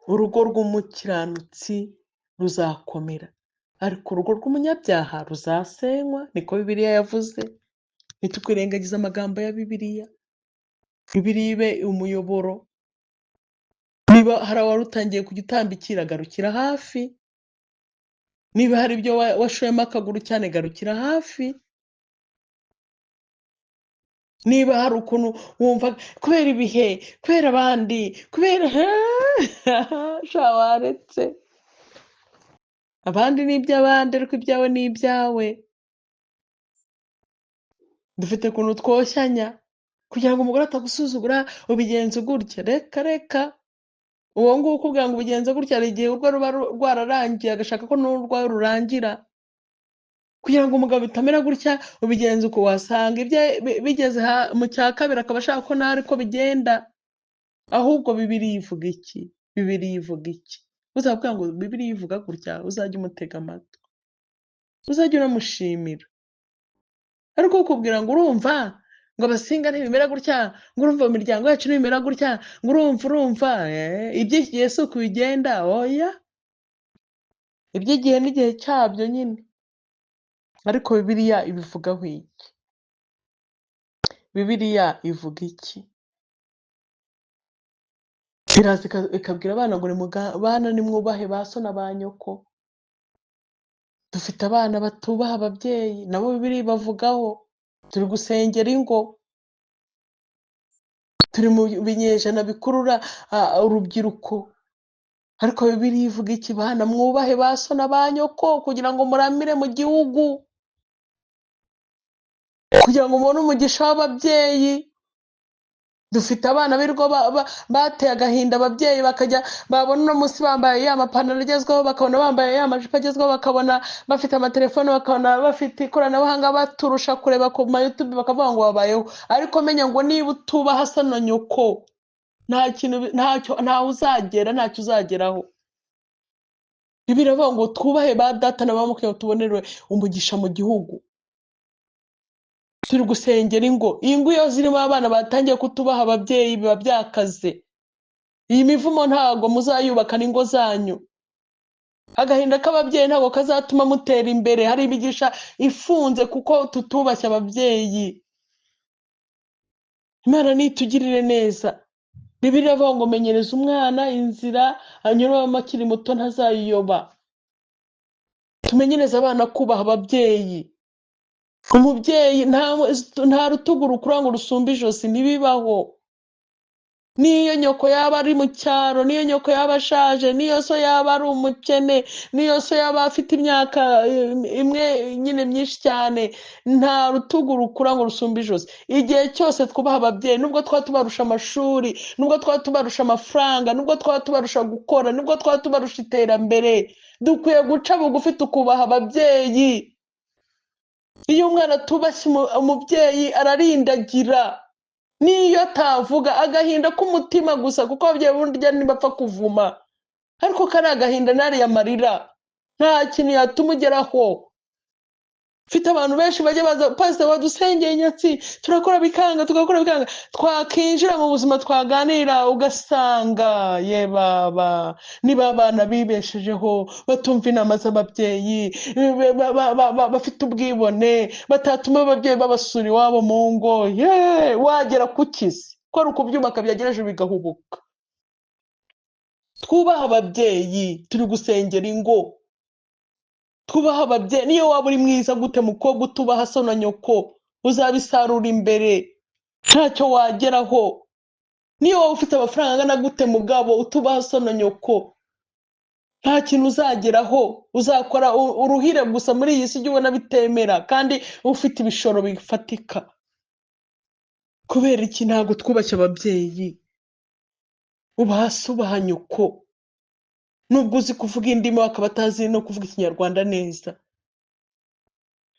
Urugo rw'umukiranutsi ruzakomera, ariko urugo rw'umunyabyaha ruzasenywa, niko Bibiliya yavuze. Ntitukwirengagize amagambo ya Bibiliya. Bibiliya ibe umuyoboro. Niba hari wari utangiye kujya utambikira, garukira hafi. Niba hari ibyo washoyemo akaguru cyane, garukira hafi. Niba hari ukuntu wumva kubera ibihe, kubera abandi, kubera sha waretse. Abandi ni iby'abandi ariko ibyawe ni ibyawe. Dufite ukuntu twoshyanya kugira ngo umugore atagusuzugura ubigenza gutya. Reka reka, uwo nguwo ukubwira ngo ubigenze gutya hari igihe urwo ruba rwararangiye agashaka ko n'urwawe rurangira. Kugira ngo umugabo bitamera gutya ubigenza uko, wasanga ibye bigeze mu cya kabiri akaba ashaka ko nawe ariko bigenda. Ahubwo Bibiliya ivuga iki? Bibiliya ivuga iki? Uzakubwira ngo Bibiliya ivuga gutya, uzajya umutega amatwi, uzajya unamushimira. Ariko ukubwira ngo urumva ngo abasinga ntibimera gutya, ngo urumva mu miryango yacu ntibimera gutya, ngo urumva iby'iki gihe si uko bigenda. Oya, iby'igihe n'igihe cyabyo nyine. Ariko Bibiliya ibivugaho iki? Bibiliya ivuga iki? Iraza ikabwira abana ngo bana nimwubahe ba so na ba nyoko. Dufite abana batubaha ababyeyi, nabo Bibiliya ibavugaho. Turi gusengera ingo, turi mu binyejana bikurura urubyiruko. Ariko Bibiliya ivuga iki? Bana mwubahe ba so na ba nyoko kugira ngo muramire mu gihugu, kugira ngo mubone umugisha w'ababyeyi. Dufite abana birirwa bateye agahinda ababyeyi, bakajya babona uno munsi bambaye ya mapantaro agezweho, bakabona bambaye ya majipo agezweho, bakabona bafite amatelefone, bakabona bafite ikoranabuhanga, baturusha kureba ku ma YouTube, bakavuga ngo babayeho. Ariko menya ngo niba utubaha so na nyoko, ntaho uzagera, ntacyo uzageraho. Bibiliya iravuga ngo twubahe ba data na ba mukwe ngo tubonerwe umugisha mu gihugu. Turi gusengera ingo. Ingo iyo zirimo abana batangiye kutubaha ababyeyi biba byakaze. Iyi mivumo ntago muzayubakana ingo zanyu. Agahinda k'ababyeyi ntago kazatuma mutera imbere. Hari imigisha ifunze kuko tutubashye ababyeyi. Imana nitugirire neza. Bibiliya iravuga ngo menyereza umwana inzira anyuramo akiri muto ntazayiyoba. Tumenyereze abana kubaha ababyeyi. Umubyeyi nta rutugu rukura ngo rusumbe ijosi, ntibibaho. Niyo nyoko yaba ari mu cyaro, niyo nyoko yaba ashaje, niyo so yaba ari umukene, niyo so yaba afite imyaka imwe nyine myinshi cyane, nta rutugu rukura ngo rusumbe ijosi. Igihe cyose twubaha ababyeyi, nubwo twaba tubarusha amashuri, nubwo twaba tubarusha amafaranga, nubwo twaba tubarusha gukora, nubwo twaba tubarusha iterambere, dukwiye guca bugufi tukubaha ababyeyi. Iyo umwana atubashye umubyeyi ararindagira, niyo atavuga agahinda k'umutima gusa, kuko ababyeyi burya ntibapfa kuvuma. Ariko kari agahinda n'ariya marira nta kintu yatuma ugeraho. Mfite abantu benshi bajya baza, pastor wadusengeye Nyatsi, turakora bikanga, tugakora bikanga, twakinjira mu buzima twaganira ugasanga ye baba niba abana bibeshejeho, batumva inama z'ababyeyi, bafite ubwibone, batatuma ababyeyi babasura iwabo mu ngo. Wagera kukizi ko ari ukubyubaka byagereje bigahubuka. Twubaha ababyeyi, turi gusengera ingo. Twubaha ababyeyi. Niyo waba uri mwiza gute mukobwa utubaha so na nyoko, uzabisarura imbere, ntacyo wageraho. Niyo waba ufite amafaranga angana gute mugabo utubaha so na nyoko, nta kintu uzageraho. Uzakora uruhire gusa muri iyi si ujya ubona bitemera, kandi ufite ibishoro bifatika. Kubera iki ntabwo twubashye ababyeyi? Ubaha so ubaha nyoko. Nubwo uzi kuvuga indimi akaba atazi no kuvuga ikinyarwanda neza,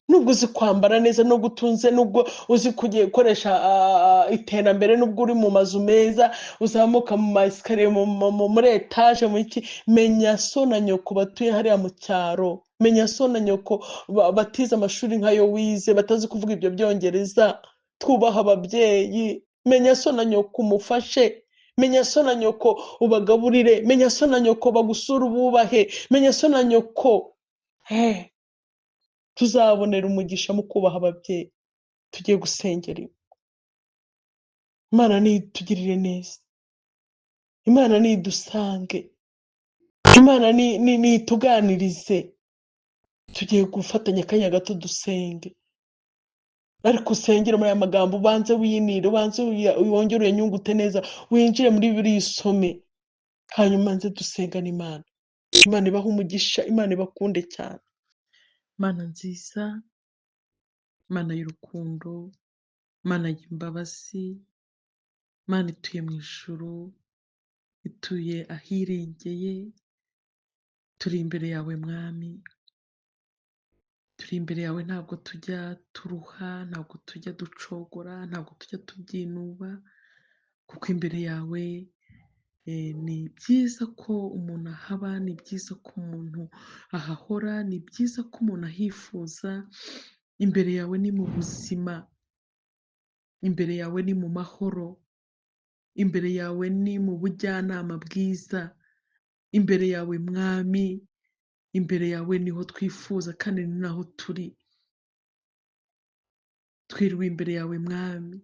nubwo uzi kwambara neza, no gutunze, nubwo uzi kugiye gukoresha iterambere, nubwo uri mu mazu meza, uzamuka mu maesikariye, muri etaje, mu iki, menya so na nyoko batuye hariya mu cyaro. Menya so na nyoko batize amashuri nk'ayo wize, batazi kuvuga ibyo byongereza. Twubaha ababyeyi. Menya so na nyoko umufashe. Menya so na nyoko ubagaburire. Menya so na nyoko bagusura ububahe. Menya so na nyoko tuzabonera umugisha mu kubaha ababyeyi. tugiye gusengera Imana nitugirire neza, Imana nidusange, Imana nituganirize. Tugiye gufatanya akanya gato dusenge, ariko usengere muri aya magambo, ubanze winire, ubanze wongere uyanyungute neza, winjire muri Bibiliya usome, hanyuma nze dusengane Imana. Imana ibahe umugisha, Imana ibakunde cyane. Mana nziza, Mana y'urukundo, Mana y'imbabazi, Mana ituye mu ijuru, ituye ahirengeye, turi imbere yawe Mwami, turi imbere yawe, ntabwo tujya turuha, ntabwo tujya ducogora, ntabwo tujya tubyinuba, kuko imbere yawe ni byiza ko umuntu ahaba, ni byiza ko umuntu ahahora, ni byiza ko umuntu ahifuza. Imbere yawe ni mu buzima, imbere yawe ni mu mahoro, imbere yawe ni mu bujyanama bwiza, imbere yawe Mwami, imbere yawe niho twifuza kandi ni naho turi. Twiriwe imbere yawe Mwami,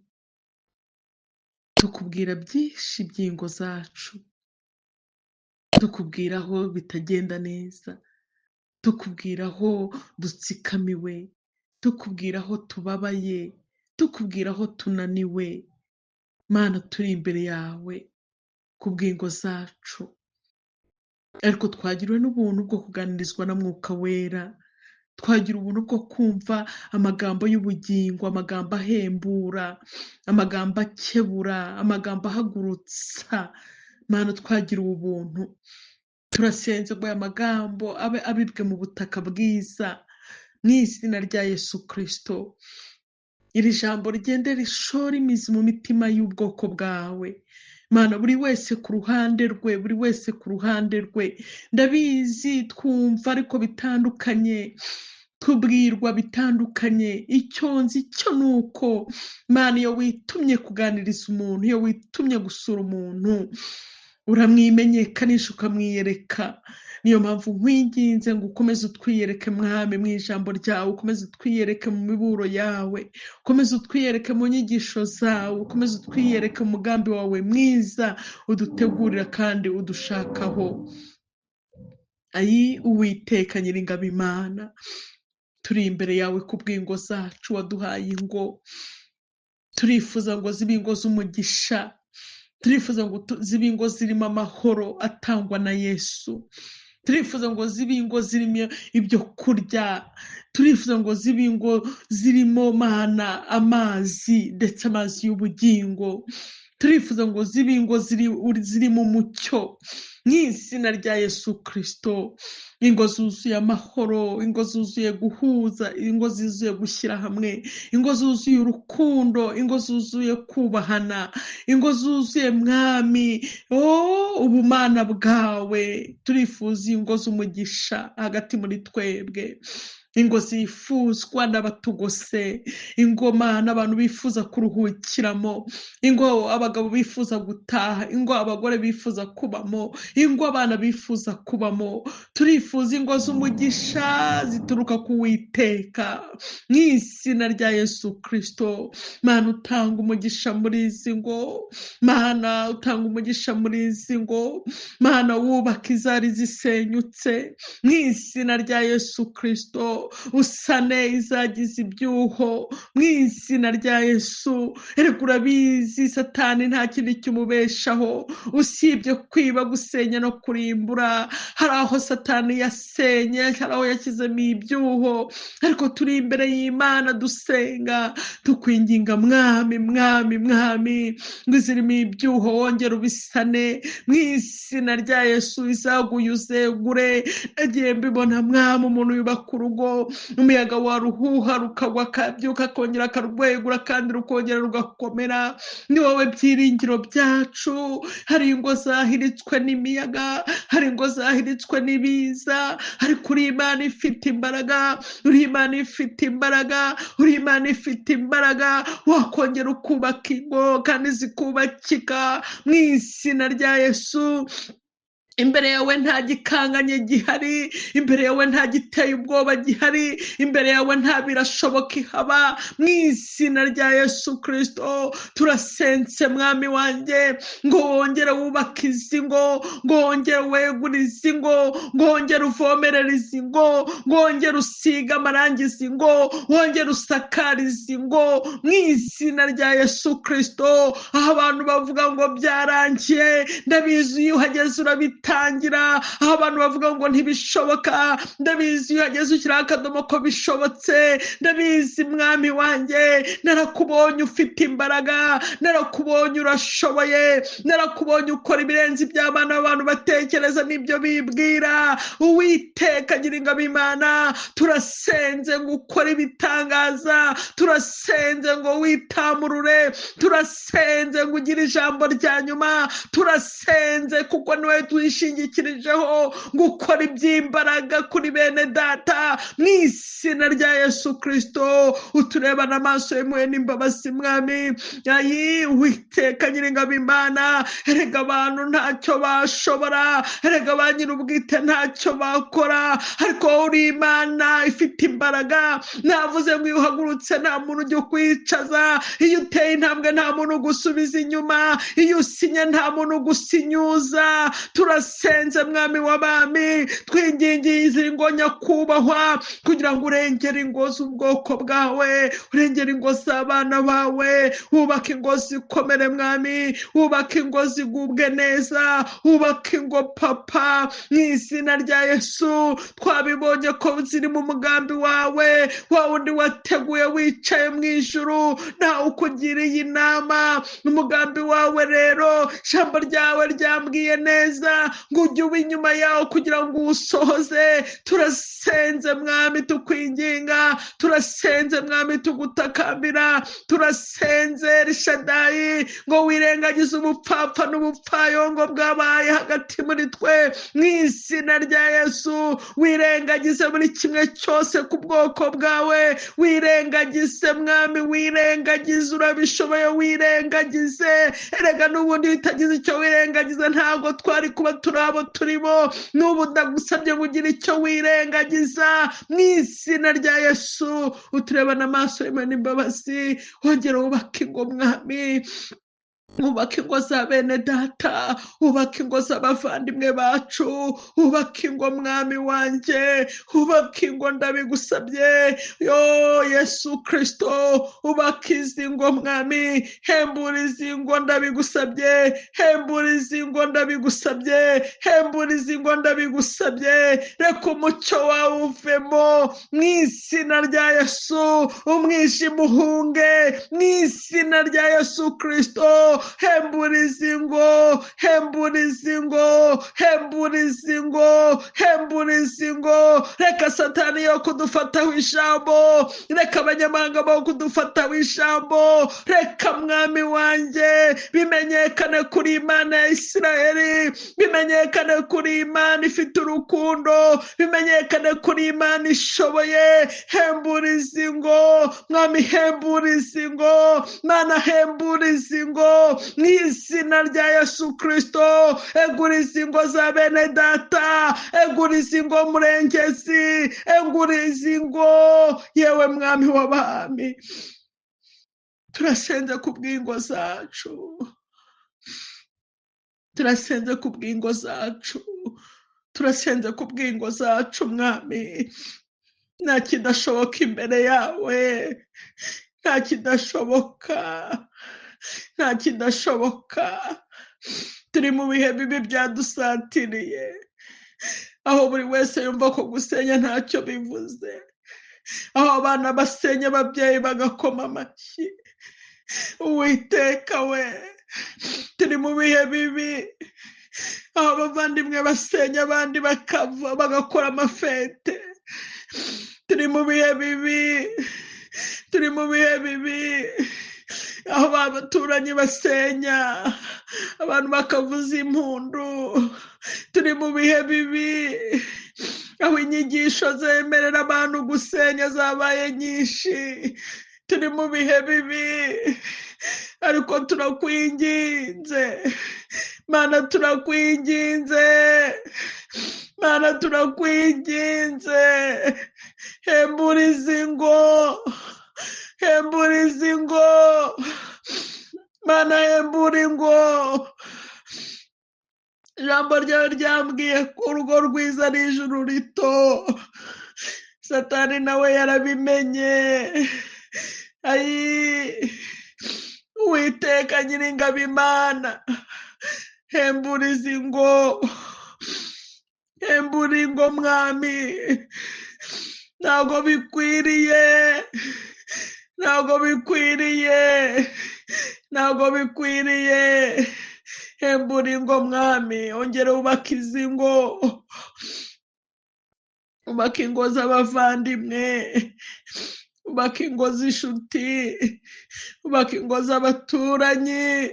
tukubwira byinshi by'ingo zacu, tukubwira aho bitagenda neza, tukubwira aho dutsikamiwe, tukubwira aho tubabaye, tukubwira aho tunaniwe. Mana, turi imbere yawe kubw'ingo zacu, ariko twagiriwe n'ubuntu bwo kuganirizwa na Mwuka Wera, twagira ubuntu bwo kumva amagambo y'ubugingo, amagambo ahembura, amagambo akebura, amagambo ahagurutsa. Mana, twagira ubu buntu, turasenze ngo aya magambo abe abibwe mu butaka bwiza, mu izina rya Yesu Kristo. Iri jambo rigende rishora imizi mu mitima y'ubwoko bwawe Mana, buri wese ku ruhande rwe, buri wese ku ruhande rwe. Ndabizi twumva ariko bitandukanye, tubwirwa bitandukanye. Icyo nzi cyo ni uko Mana, iyo witumye kuganiriza umuntu, iyo witumye gusura umuntu, uramwimenyekanisha, ukamwiyereka. Niyo mpamvu nkwinginze ngo ukomeze utwiyereke Mwami mu ijambo ryawe, ukomeze utwiyereke mu miburo yawe, ukomeze utwiyereke mu nyigisho zawe, ukomeze utwiyereke mu mugambi wawe mwiza udutegurira kandi udushakaho. Uwiteka Nyiringabo Imana, turi imbere yawe kubw'ingo zacu waduhaye ingo, turifuza ngo zibe ingo z'umugisha, turifuza ngo zibe ingo zirimo amahoro atangwa na Yesu, turifuza ngo zibe ingo zirimo ibyo kurya, turifuza ngo zibe ingo zirimo Mana amazi, ndetse amazi y'ubugingo, turifuza ngo zibe ingo ziri mu mucyo, mu izina rya Yesu Kristo. Ingo zuzuye amahoro, ingo zuzuye guhuza, ingo zuzuye gushyira hamwe, ingo zuzuye urukundo, ingo zuzuye kubahana, ingo zuzuye Mwami ubumana bwawe. Turifuza ingo z'umugisha hagati muri twebwe, ingo zifuzwa n'abatugose, ingo Mana abantu bifuza kuruhukiramo, ingo abagabo bifuza gutaha, ingo abagore bifuza kubamo, ingo abana bifuza kubamo. Turifuza ingo z'umugisha zituruka ku Uwiteka, mu izina rya Yesu Kristo. Mana, utanga umugisha muri izi ngo, Mana utanga umugisha muri izi ngo, Mana wubaka izari zisenyutse, mu izina rya Yesu Kristo. Usane izagize ibyuho, mu izina rya Yesu. Erega urabizi Satani nta kindi kimubeshaho usibye kwiba, gusenya no kurimbura. Hari aho Satani yasenye, hari aho yashyizemo ibyuho, ariko turi imbere y'Imana dusenga tukwinginga Mwami, Mwami, Mwami, ngo izirimo ibyuho wongere ubisane, mu izina rya Yesu. Izaguye uzegure. Nagiye mbibona Mwami, umuntu yubaka urugo, umuyaga waruhuha rukagwa, akabyuka akongera akarwegura kandi rukongera rugakomera. Ni wowe byiringiro byacu. Hari ingo zahiritswe n'imiyaga, hari ingo zahiritswe n'ibiza, ariko uri Imana ifite imbaraga, uri Imana ifite imbaraga, uri Imana ifite imbaraga. Wakongera ukubaka ingo kandi zikubakika, mu izina rya Yesu. imbere yawe nta gikanganye gihari, imbere yawe nta giteye ubwoba gihari, imbere yawe nta birashoboka ihaba. Mu izina rya Yesu Kristo turasense mwami wanjye ngo wongere wubake izi ngo, ngo wongere wegure izi ngo, ngo wongere uvomerere izi ngo, ngo wongere usige amarangi izi ngo, wongere usakare izi ngo, mu izina rya Yesu Kristo. Aho abantu bavuga ngo byarangiye, ndabizi iyo uhageze urabitangira. Aho abantu bavuga ngo ntibishoboka, ndabizi iyo uhageze ushyiraho akadomo ko bishobotse. Ndabizi mwami wanjye, narakubonye ufite imbaraga, narakubonye urashoboye, narakubonye ukora ibirenze iby'abana b'abantu batekereza n'ibyo bibwira. Uwiteka gira ingabo Imana, turasenze ngo ukore ibitangaza, turasenze ngo witamurure, turasenze ngo ugire ijambo rya nyuma, turasenze kuko niwe twishingikirijeho ngo ukora iby'imbaraga kuri bene data. Mu izina rya Yesu Kristo uturebana amaso y'impuhwe n'imbabazi mwami. Ayi Uwiteka Nyiringabo Imana, erega abantu ntacyo bashobora, erega ba nyir'ubwite ntacyo bakora, ariko uri Imana ifite imbaraga. Navuze ngo iyo uhagurutse nta muntu ujya ukwicaza, iyo uteye intambwe nta muntu ugusubiza inyuma, iyo usinye nta muntu ugusinyuza. Turasenze mwami w'abami, twingingiye izi ngo nyakubahwa kugira ngo urengere ingo z'ubwoko bwawe, urengere ingo z'abana bawe, wubake ingo zikomere mwami, wubake ingo zigubwe neza, wubake ingo papa. Mu izina rya Yesu twabibonye ko ziri mu mugambi wawe, wa wundi wateguye wicaye mu ijuru, ntawe ukugiriye inama. Umugambi wawe rero ijambo ryawe ryambwiye neza ngo ujye uba inyuma yawo kugira ngo uwusohoze. Turasenze mwami tukwinginga, turasenze mwami tugutakambira, turasenze Rishadayi ngo wirengagize ubupfapfa n'ubupfayongo bwabaye hagati muri twe. Mu izina rya Yesu wirengagize buri kimwe cyose ku bwoko bwawe, wirengagize mwami, wirengagize, urabishoboye, wirengagize. Erega n'ubundi bitagize icyo wirengagiza ntabwo twari kuba turi abo turimo. N'ubu ndagusabye ngo ugire icyo wirengagiza. Mu izina rya Yesu uturebana amaso y'Imana n'imbabazi, wongere wubake ingo mwami, wubake ingo za bene data, wubake ingo z'abavandimwe bacu, wubake ingo mwami wanjye, wubake ingo ndabigusabye. Yo Yesu Kristo, ubake izi ngo mwami, hembura izi ngo ndabigusabye, hembura izi ngo ndabigusabye, hembura izi ngo ndabigusabye. Reka umucyo wawe uvemo mu izina rya Yesu, umwijima uhunge mu izina rya Yesu Kristo. Hembura izi ngo, hembura izi ngo, hembura izi ngo, hembura izi ngo. Reka Satani yo kudufataho ijambo, reka abanyamahanga bo kudufataho ijambo. Reka mwami wanjye bimenyekane kuri Imana ya Isiraheli, bimenyekane kuri Imana ifite urukundo, bimenyekane kuri Imana ishoboye. Hembura izi ngo mwami, hembura izi ngo Mana, hembura izi ngo mu izina rya Yesu Kristo. Egura izi ngo za bene data, egura izi ngo murengezi, egura izi ngo yewe mwami w'abami. Turasenze ku bw'ingo zacu, turasenze ku bw'ingo zacu, turasenze ku bw'ingo zacu mwami. Nta kidashoboka imbere yawe, nta kidashoboka, nta kidashoboka. Turi mu bihe bibi byadusatiriye, aho buri wese yumva ko gusenya ntacyo bivuze, aho abana basenya ababyeyi bagakoma amashyi. Uwiteka we, turi mu bihe bibi, aho abavandimwe basenya abandi bakava bagakora amafete. Turi mu bihe bibi, turi mu bihe bibi, aho abaturanyi basenya abantu bakavuza impundu. Turi mu bihe bibi, aho inyigisho zemerera abantu gusenya zabaye nyinshi. Turi mu bihe bibi, ariko turakwinginze Mana turakwinginze, Mana turakwinginze, hembura izi ngo, hembura izi ngo, Mana hembura ingo. Ijambo ryawe ryambwiye ko urugo rwiza ari ijuru rito. Satani nawe yarabimenye. Ayi, Uwiteka Nyiringabo Imana, hembura izi ngo, hembura ingo Mwami. Ntabwo bikwiriye, ntabwo bikwiriye, ntabwo bikwiriye. Hembura ingo Mwami, ongera wubake izi ngo, ubaka ingo z'abavandimwe, ubaka ingo z'inshuti, ubaka ingo z'abaturanyi.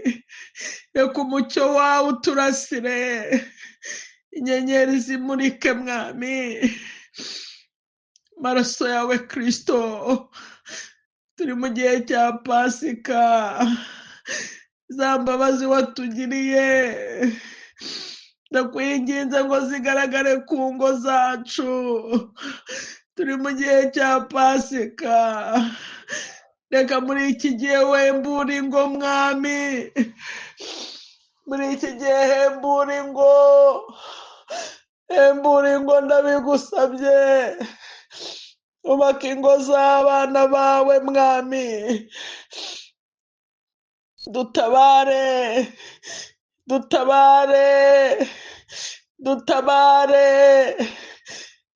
Reka umucyo wawe uturasire, inyenyeri zimurike Mwami. Amaraso yawe Kristo, turi mu gihe cya Pasika, za mbabazi watugiriye ndakwinginze ngo zigaragare ku ngo zacu. Turi mu gihe cya Pasika, reka muri iki gihe wembura ingo Mwami, muri iki gihe hembura ingo, hembura ingo ndabigusabye. Ubaka ingo z'abana bawe Mwami, dutabare, dutabare, dutabare,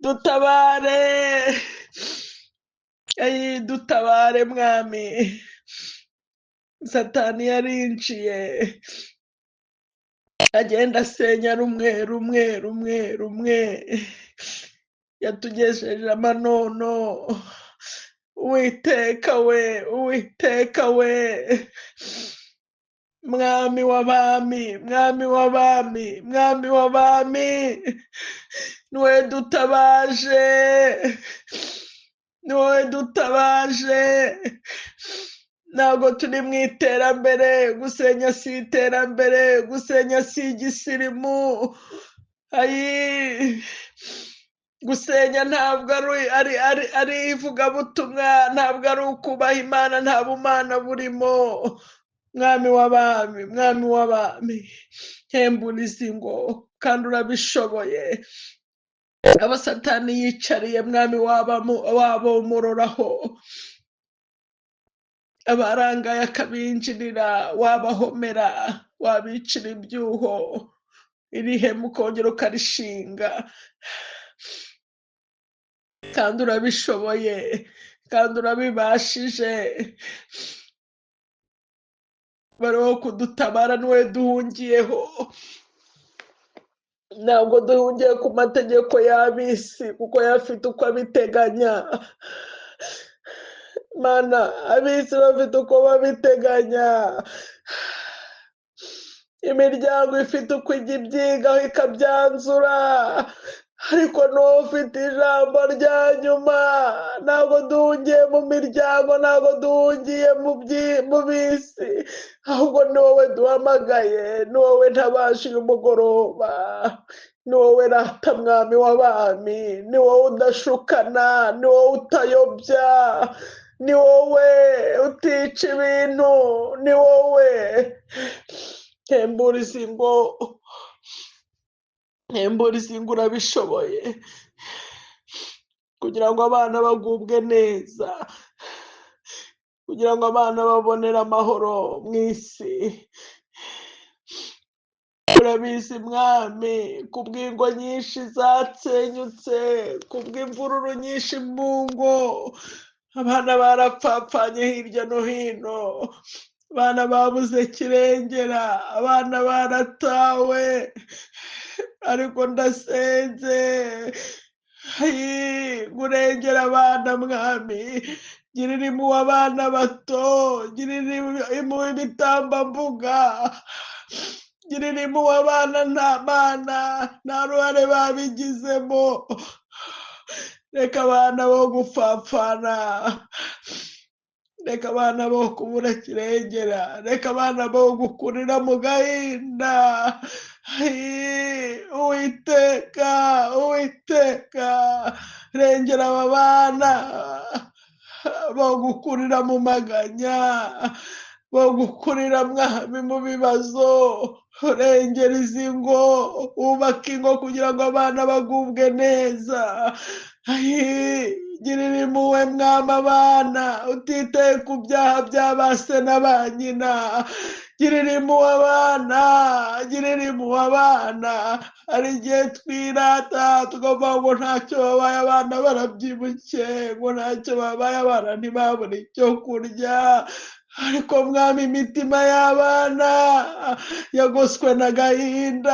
dutabare, ayi dutabare Mwami. Satani yarinciye agenda asenya rumwe rumwe rumwe rumwe, yatugejeje amanono. Uwiteka we, Uwiteka we, Mwami w'abami, Mwami w'abami, Mwami w'abami, niwe dutabaje, niwe dutabaje. Ntabwo turi mu iterambere, gusenya si iterambere, gusenya si igisirimu. Ayi, gusenya ntabwo ari ivugabutumwa, ntabwo ari ukubaha Imana, nta bumana burimo. Mwami w'abami, Mwami w'abami, hembura izi ngo kandi urabishoboye. Aba Satani yicariye Mwami wabo umuroraho, abarangaye akabinjirira, wabahomera, wabicira ibyuho, iri hema ukongera ukarishinga. Kandi urabishoboye, kandi urabibashije. Bariho kudutabara, niwe duhungiyeho. Ntabwo duhungiye ku mategeko y'ab'isi, kuko yafite uko abiteganya. Mana, ab'isi bafite uko babiteganya. Imiryango ifite uko ijya ibyigaho ikabyanzura, ariko n'uwo ufite ijambo rya nyuma. Ntabwo duhungiye mu miryango, ntabwo duhungiye mu bisi, ahubwo ni wowe duhamagaye, ni wowe ntabashije umugoroba, ni wowe rata Mwami w'abami, ni wowe udashukana, ni wowe utayobya, ni wowe utica ibintu, ni wowe. Hembura izi ngo, hembura izi ngo, urabishoboye, kugira ngo abana bagubwe neza, kugira ngo abana babonere amahoro mu isi. Urabizi Mwami, kubw'ingo nyinshi zasenyutse, kubw'imvururu nyinshi mu ngo, abana barapfapfanye hirya no hino, abana babuze kirengera, abana baratawe. Ariko ndasenze, urengera abana Mwami, girira impuhwe abana bato, girira impuhwe ibitambambuga, girira impuhwe abana nta mana, nta ruhare babigizemo. Reka abana bo gupfapfana, reka abana bo kubura kirengera, reka abana bo gukurira mu gahinda. Uwiteka, Uwiteka, rengera aba bana bo gukurira mu maganya, bo gukurira mwami mu bibazo. Rengera izi ngo, wubake ingo kugira ngo abana bagubwe neza. Girira impuhwe mwami abana, utitaye ku byaha by'abase na ba nyina. Girira impuhwe abana, girira impuhwe abana. Hari igihe twirata tukavuga ngo ntacyo babaye, abana barabyibushye, ngo ntacyo babaye, abana ntibabone icyo kurya. Ariko mwami, imitima y'abana yagoswe n'agahinda,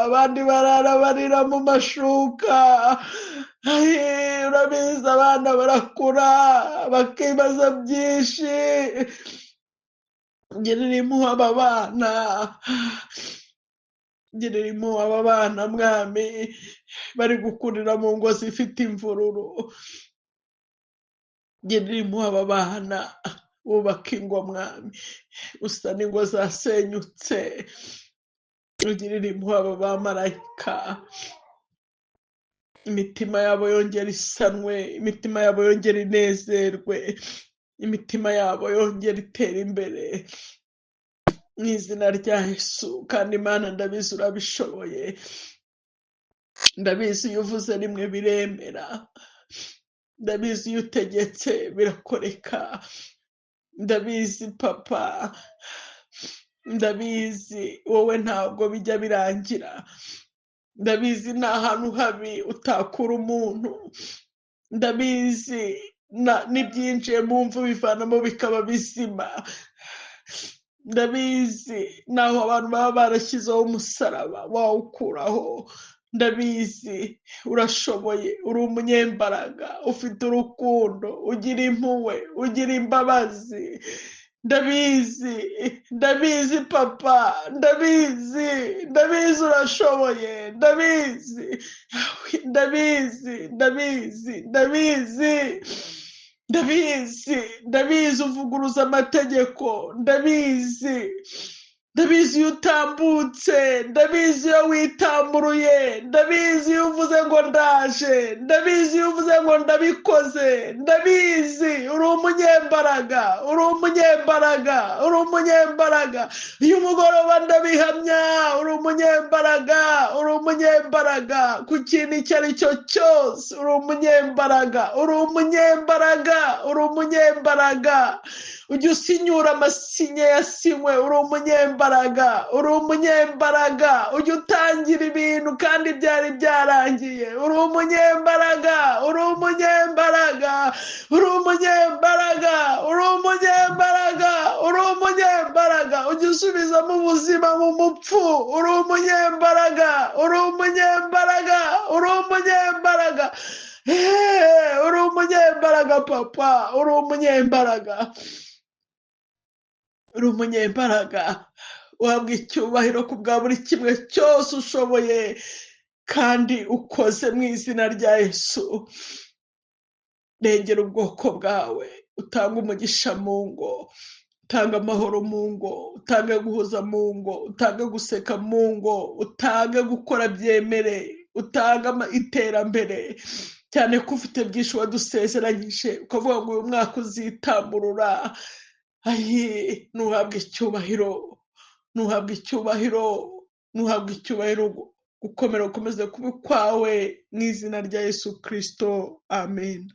abandi barara barira mu mashuka. Urabizi, abana barakura bakibaza byinshi. Girira impuhwe aba bana, girira impuhwe aba bana mwami, bari gukurira mu ngo zifite imvururu. Girira impuhwe aba bana, wubaka ingo mwami, usana ingo zasenyutse. Ugirira impuhwe aba bamarayika, imitima yabo yongera isanwe, imitima yabo yongera inezerwe, imitima yabo yongera itera imbere mu izina rya Yesu. Kandi Imana, ndabizi urabishoboye, ndabizi iyo uvuze rimwe biremera, ndabizi iyo utegetse birakoreka, ndabizi papa, ndabizi wowe ntabwo bijya birangira, ndabizi nta hantu habi utakura umuntu, ndabizi n'ibyinjiye mu mvu bivanamo bikaba bizima, ndabizi naho abantu baba barashyizeho umusaraba wawukuraho, ndabizi urashoboye, uri umunyembaraga, ufite urukundo, ugira impuhwe, ugira imbabazi. Ndabizi papa, ndabizi urashoboye, ndabizi uvuguruza amategeko, ndabizi iyo utambutse, ndabizi iyo witamburuye, ndabizi iyo uvuze ngo ndaje, ndabizi iyo uvuze ngo ndabikoze, ndabizi uri umunyembaraga. Iyo umugoroba ndabihamya, uri umunyembaraga ku kintu icyo ari cyo cyose, uri umunyembaraga. Ujya usinyura amasinya yasinywe, uri umunyembaraga. Ujya utangira ibintu kandi byari byarangiye, uri umunyembaraga. Ujya usubizamo ubuzima mu mupfu, uri umunyembaraga. Uri umunyembaraga papa, uri umunyembaraga. Uhabwa icyubahiro ku bwa buri kimwe cyose ushoboye kandi ukoze mu izina rya Yesu. Rengera ubwoko bwawe, utanga umugisha mu ngo, utanga amahoro mu ngo, utange guhuza mu ngo, utange guseka mu ngo, utange gukora byemere, utange iterambere, cyane ko ufite byinshi wadusezeranyije, ukavuga ngo uyu mwaka uzitamburura. Ntuhabwe icyubahiro, gukomera gukomeze kuba kwawe mu izina rya Yesu Kristo, amen.